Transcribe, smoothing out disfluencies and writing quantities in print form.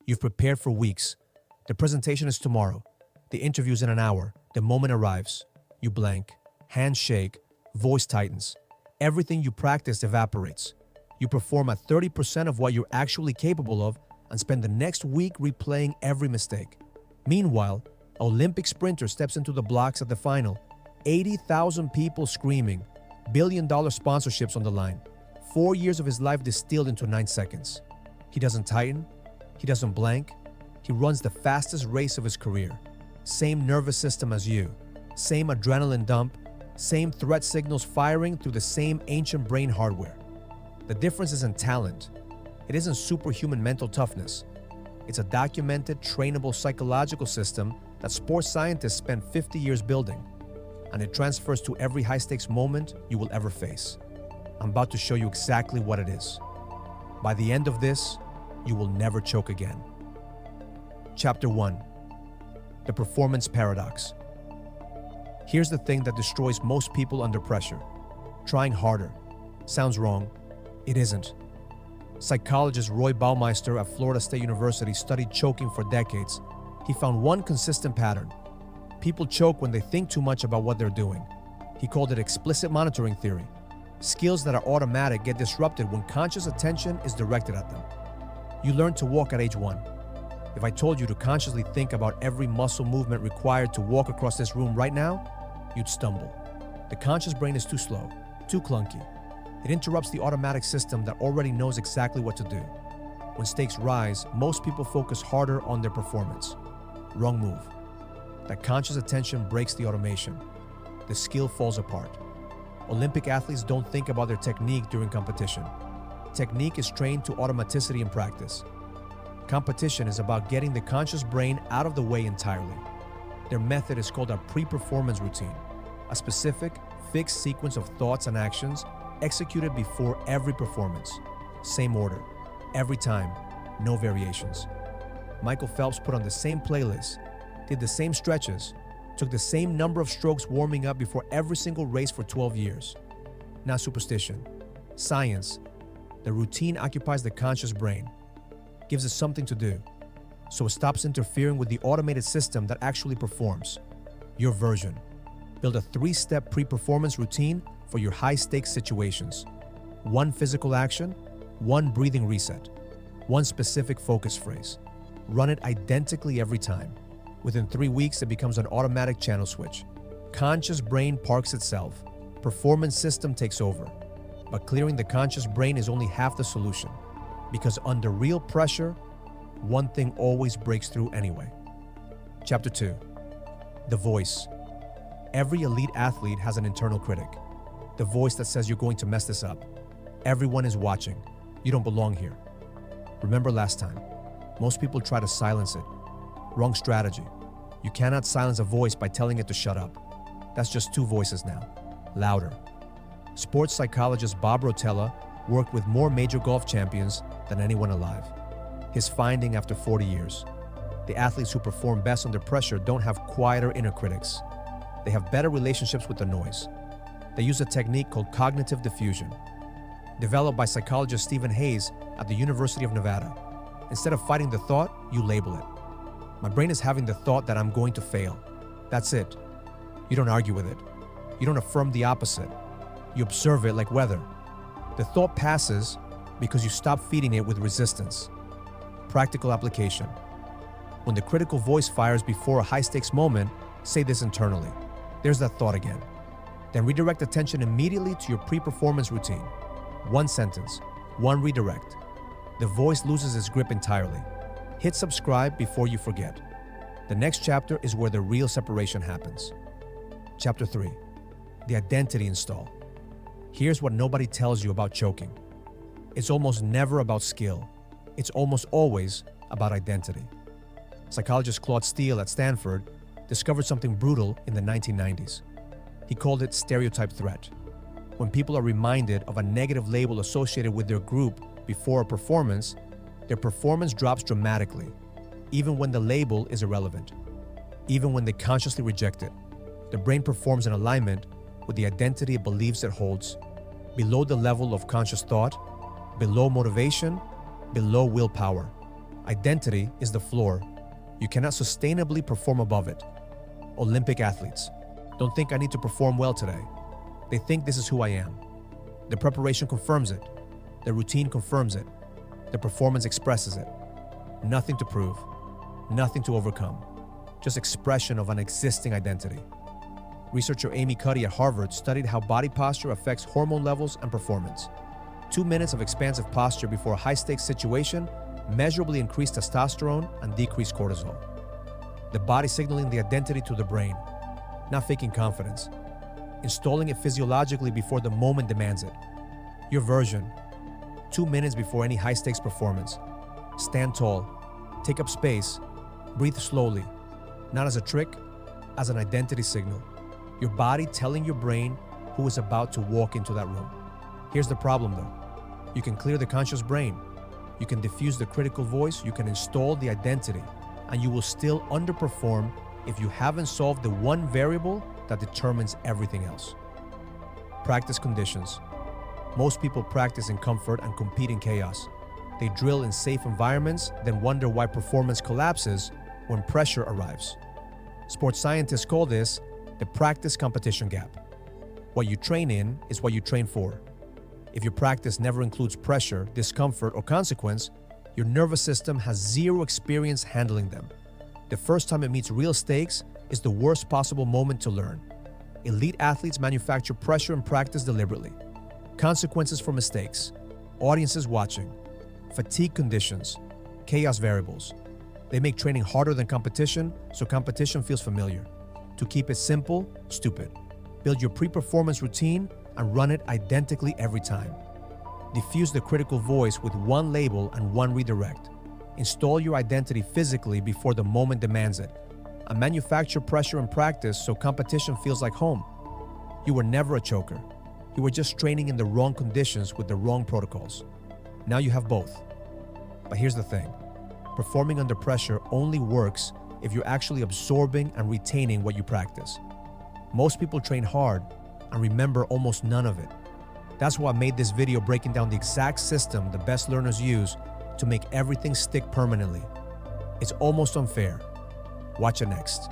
You've prepared for weeks. The presentation is tomorrow. The interview's in an hour. The moment arrives. You blank. Hands shake. Voice tightens. Everything you practiced evaporates. You perform at 30% of what you're actually capable of and spend the next week replaying every mistake. Meanwhile, an Olympic sprinter steps into the blocks at the final. 80,000 people screaming. Billion-dollar sponsorships on the line. 4 years of his life distilled into 9 seconds. He doesn't tighten. He doesn't blank. He runs the fastest race of his career. Same nervous system as you. Same adrenaline dump. Same threat signals firing through the same ancient brain hardware. The difference isn't talent. It isn't superhuman mental toughness. It's a documented, trainable psychological system that sports scientists spent 50 years building. And it transfers to every high-stakes moment you will ever face. I'm about to show you exactly what it is. By the end of this, you will never choke again. Chapter 1. The Performance Paradox. Here's the thing that destroys most people under pressure. Trying harder. Sounds wrong. It isn't. Psychologist Roy Baumeister at Florida State University studied choking for decades. He found one consistent pattern. People choke when they think too much about what they're doing. He called it explicit monitoring theory. Skills that are automatic get disrupted when conscious attention is directed at them. You learn to walk at age 1. If I told you to consciously think about every muscle movement required to walk across this room right now, you'd stumble. The conscious brain is too slow, too clunky. It interrupts the automatic system that already knows exactly what to do. When stakes rise, most people focus harder on their performance. Wrong move. That conscious attention breaks the automation. The skill falls apart. Olympic athletes don't think about their technique during competition. Technique is trained to automaticity in practice. Competition is about getting the conscious brain out of the way entirely. Their method is called a pre-performance routine, a specific, fixed sequence of thoughts and actions executed before every performance. Same order, every time, no variations. Michael Phelps put on the same playlist, did the same stretches, took the same number of strokes warming up before every single race for 12 years. Not superstition. Science. The routine occupies the conscious brain, gives it something to do, so it stops interfering with the automated system that actually performs. Your version. Build a 3-step pre-performance routine for your high-stakes situations. 1 physical action, 1 breathing reset, 1 specific focus phrase. Run it identically every time. Within 3 weeks, it becomes an automatic channel switch. Conscious brain parks itself. Performance system takes over. But clearing the conscious brain is only half the solution, because under real pressure, one thing always breaks through anyway. Chapter 2. The voice. Every elite athlete has an internal critic. The voice that says you're going to mess this up. Everyone is watching. You don't belong here. Remember last time. Most people try to silence it. Wrong strategy. You cannot silence a voice by telling it to shut up. That's just 2 voices now. Louder. Sports psychologist Bob Rotella worked with more major golf champions than anyone alive. His finding after 40 years. The athletes who perform best under pressure don't have quieter inner critics. They have better relationships with the noise. They use a technique called cognitive diffusion, developed by psychologist Stephen Hayes at the University of Nevada. Instead of fighting the thought, you label it. My brain is having the thought that I'm going to fail. That's it. You don't argue with it. You don't affirm the opposite. You observe it like weather. The thought passes because you stop feeding it with resistance. Practical application. When the critical voice fires before a high-stakes moment, say this internally. There's that thought again. Then redirect attention immediately to your pre-performance routine. 1 sentence, 1 redirect. The voice loses its grip entirely. Hit subscribe before you forget. The next chapter is where the real separation happens. Chapter 3. The identity install. Here's what nobody tells you about choking. It's almost never about skill. It's almost always about identity. Psychologist Claude Steele at Stanford discovered something brutal in the 1990s. He called it stereotype threat. When people are reminded of a negative label associated with their group before a performance, their performance drops dramatically, even when the label is irrelevant. Even when they consciously reject it, the brain performs in alignment with the identity it believes it holds, below the level of conscious thought, below motivation, below willpower. Identity is the floor. You cannot sustainably perform above it. Olympic athletes don't think I need to perform well today. They think this is who I am. The preparation confirms it. The routine confirms it. The performance expresses it. Nothing to prove, nothing to overcome, just expression of an existing identity. Researcher Amy Cuddy at Harvard studied how body posture affects hormone levels and performance. 2 minutes of expansive posture before a high-stakes situation measurably increased testosterone and decreased cortisol. The body signaling the identity to the brain, not faking confidence, installing it physiologically before the moment demands it. Your version, 2 minutes before any high-stakes performance. Stand tall, take up space, breathe slowly, not as a trick, as an identity signal. Your body telling your brain who is about to walk into that room. Here's the problem though. You can clear the conscious brain, you can diffuse the critical voice, you can install the identity, and you will still underperform if you haven't solved the one variable that determines everything else. Practice conditions. Most people practice in comfort and compete in chaos. They drill in safe environments, then wonder why performance collapses when pressure arrives. Sports scientists call this the practice competition gap. What you train in is what you train for. If your practice never includes pressure, discomfort, or consequence, your nervous system has zero experience handling them. The first time it meets real stakes is the worst possible moment to learn. Elite athletes manufacture pressure in practice deliberately. Consequences for mistakes, audiences watching, fatigue conditions, chaos variables. They make training harder than competition, so competition feels familiar. To keep it simple, stupid. Build your pre-performance routine and run it identically every time. Diffuse the critical voice with one label and one redirect. Install your identity physically before the moment demands it. And manufacture pressure in practice so competition feels like home. You were never a choker. You were just training in the wrong conditions with the wrong protocols. Now you have both. But here's the thing. Performing under pressure only works if you're actually absorbing and retaining what you practice. Most people train hard and remember almost none of it. That's why I made this video breaking down the exact system the best learners use to make everything stick permanently. It's almost unfair. Watch it next.